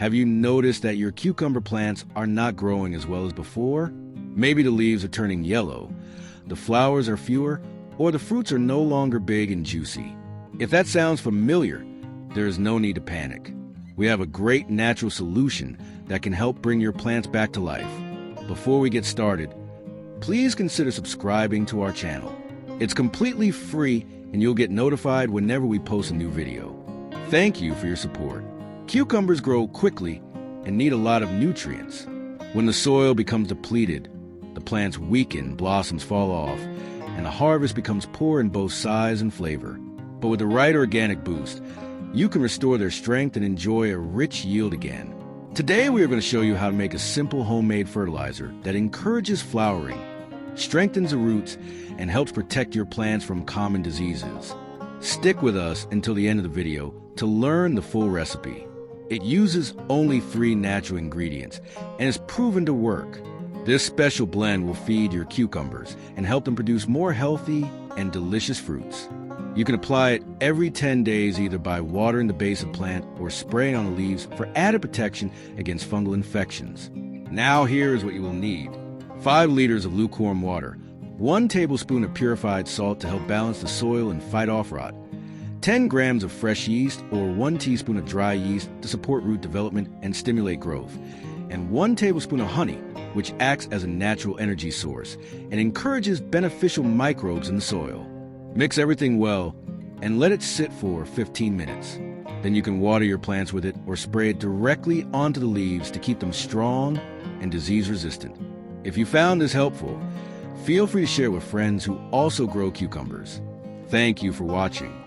Have you noticed that your cucumber plants are not growing as well as before? Maybe the leaves are turning yellow, the flowers are fewer, or the fruits are no longer big and juicy. If that sounds familiar, there is no need to panic. We have a great natural solution that can help bring your plants back to life. Before we get started, please consider subscribing to our channel. It's completely free and you'll get notified whenever we post a new video. Thank you for your support. Cucumbers grow quickly and need a lot of nutrients. When the soil becomes depleted, the plants weaken, blossoms fall off, and the harvest becomes poor in both size and flavor. But with the right organic boost, you can restore their strength and enjoy a rich yield again. Today we are going to show you how to make a simple homemade fertilizer that encourages flowering, strengthens the roots, and helps protect your plants from common diseases. Stick with us until the end of the video to learn the full recipe. It uses only 3 natural ingredients and is proven to work. This special blend will feed your cucumbers and help them produce more healthy and delicious fruits. You can apply it every 10 days either by watering the base of the plant or spraying on the leaves for added protection against fungal infections. Now here is what you will need. 5 liters of lukewarm water, 1 tablespoon of purified salt to help balance the soil and fight off rot, 10 grams of fresh yeast or 1 teaspoon of dry yeast to support root development and stimulate growth, and 1 tablespoon of honey, which acts as a natural energy source and encourages beneficial microbes in the soil. Mix everything well and let it sit for 15 minutes. Then you can water your plants with it or spray it directly onto the leaves to keep them strong and disease resistant. If you found this helpful, feel free to share it with friends who also grow cucumbers. Thank you for watching.